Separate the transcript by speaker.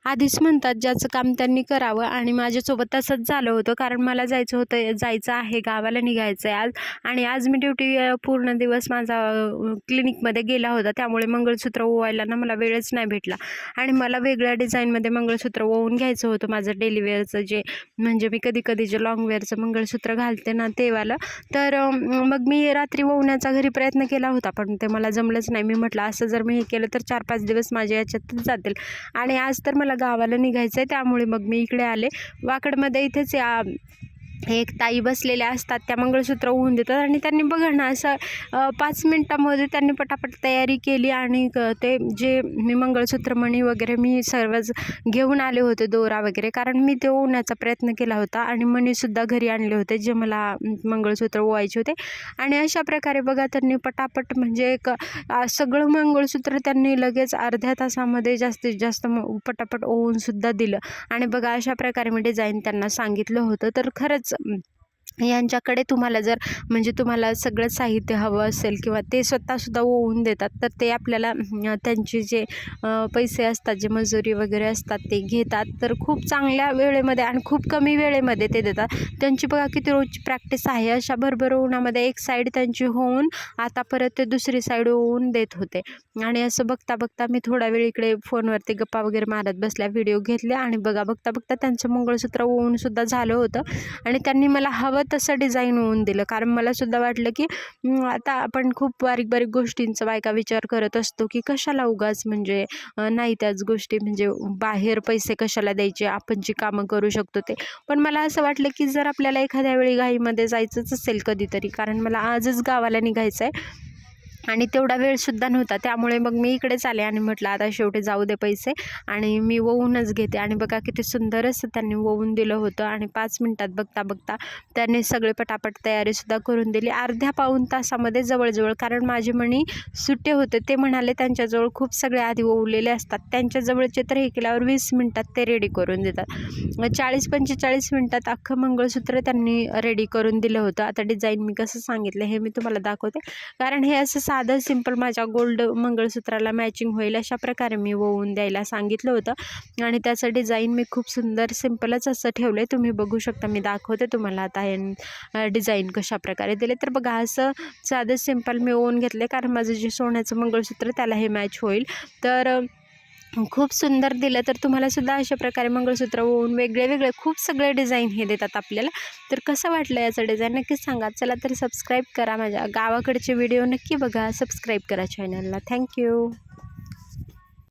Speaker 1: आधीच म्हणतात ज्याचं काम त्यांनी करावं आणि माझ्यासोबत तसंच झालं होतं. कारण मला जायचं आहे, गावाला निघायचं आहे आज आणि आज मी ड्युटी पूर्ण दिवस माझा क्लिनिकमध्ये गेला होता. त्यामुळे मंगळसूत्र ओवायला ना मला वेळच नाही भेटला आणि मला वेगळ्या डिझाईनमध्ये मंगळसूत्र ओवून घ्यायचं होतं माझं डेली वेअरचं जे म्हणजे मी कधी जे लॉंग वेअरचं मंगळसूत्र घालते ना ते वालं. तर मग मी रात्री ओवण्याचा घरी प्रयत्न केला होता पण ते मला जमलंच नाही. मी म्हटलं असं जर मी हे केलं तर 4-5 दिवस माझ्या याच्यातच जातील आणि आज तर मला गावाला निघायचं आहे. त्यामुळे मग मी इकडे आले. वाकडमध्ये इथेच एक ताई बसलेल्या असतात, त्या मंगळसूत्र ओवून देतात आणि त्यांनी बघा ना असं 5 मिनटामध्ये त्यांनी पटापट तयारी केली आणि ते जे मी मंगळसूत्र मणी वगैरे मी सर्वच घेऊन आले होते, दोरा वगैरे, कारण मी ते ओवण्याचा प्रयत्न केला होता आणि मणीसुद्धा घरी आणले होते जे मला मंगळसूत्र ओवायचे होते. आणि अशा प्रकारे बघा त्यांनी पटापट म्हणजे सगळं मंगळसूत्र त्यांनी लगेच अर्ध्या तासामध्ये जास्तीत जास्त पटापट ओवूनसुद्धा दिलं. आणि बघा अशा प्रकारे मी डिझाईन त्यांना सांगितलं होतं. तर खरंच यांच्याकडे तुम्हाला जर म्हणजे तुम्हाला सगळं साहित्य हवं असेल किंवा ते स्वतःसुद्धा ओवून देतात तर ते आपल्याला त्यांचे जे पैसे असतात, जे मजुरी वगैरे असतात ते घेतात. तर खूप चांगल्या वेळेमध्ये आणि खूप कमी वेळेमध्ये ते देतात. त्यांची बघा किती रोजची प्रॅक्टिस आहे. अशा भरभर उन्हामध्ये एक साईड त्यांची होऊन आता परत ते दुसरी साईड ओवून देत होते. आणि असं बघता बघता मी थोडा वेळ इकडे फोनवरती गप्पा वगैरे मारत बसल्या, व्हिडिओ घेतले आणि बघा बघता बघता त्यांचं मंगळसूत्र ओवूनसुद्धा झालं होतं आणि त्यांनी मला हवं तसं डिझाईन होऊन दिलं. कारण मला सुद्धा वाटलं की आता आपण खूप बारीक बारीक गोष्टींचा बायका विचार करत असतो की कशाला उगाच म्हणजे नाही त्याच गोष्टी म्हणजे बाहेर पैसे कशाला द्यायचे, आपण जी कामं करू शकतो ते. पण मला असं वाटलं की जर आपल्याला एखाद्या वेळी घाईमध्ये जायचंच असेल कधीतरी, कारण मला आजच गावाला निघायचं आहे आणि तेवढा वेळसुद्धा नव्हता, त्यामुळे मग मी इकडेच आले आणि म्हटलं आता शेवटी जाऊ दे पैसे आणि मी ओवूनच घेते. आणि बघा किती सुंदर असं त्यांनी ओवून दिलं होतं आणि 5 मिनटात बघता बघता त्यांनी सगळे पटापट तयारीसुद्धा करून दिली. अर्ध्या पाऊण तासामध्ये जवळजवळ, कारण माझे मणी सुट्टे होते, ते म्हणाले त्यांच्याजवळ खूप सगळे आधी ओवलेले असतात, त्यांच्याजवळचे तर हे केल्यावर 20 मिनटात ते रेडी करून देतात. 40-45 मिनटात अख्खं मंगळसूत्र त्यांनी रेडी करून दिलं होतं. आता डिझाईन मी कसं सांगितलं हे मी तुम्हाला दाखवते, कारण हे असं साधं सिंपल माझ्या गोल्ड मंगळसूत्राला मॅचिंग होईल अशा प्रकारे मी ओवून द्यायला सांगितलं होतं आणि त्याचं डिझाईन मी खूप सुंदर सिंपलच असं ठेवलं आहे. तुम्ही बघू शकता, मी दाखवते तुम्हाला आता हे डिझाईन कशा प्रकारे दिले. तर बघा असं साधं सिंपल मी ओवून घेतले, कारण माझं जे सोन्याचं मंगळसूत्र त्याला हे मॅच होईल. तर खूप सुंदर दिलं. तर तुम्हालासुद्धा अशा प्रकारे मंगळसूत्र ओवून वेगळे खूप सगळे डिझाईन हे देतात आपल्याला. तर कसं वाटलं याचं डिझाईन नक्कीच सांगा. चला तर सबस्क्राईब करा, माझ्या गावाकडचे व्हिडिओ नक्की बघा, सबस्क्राईब करा चॅनलला. थँक्यू.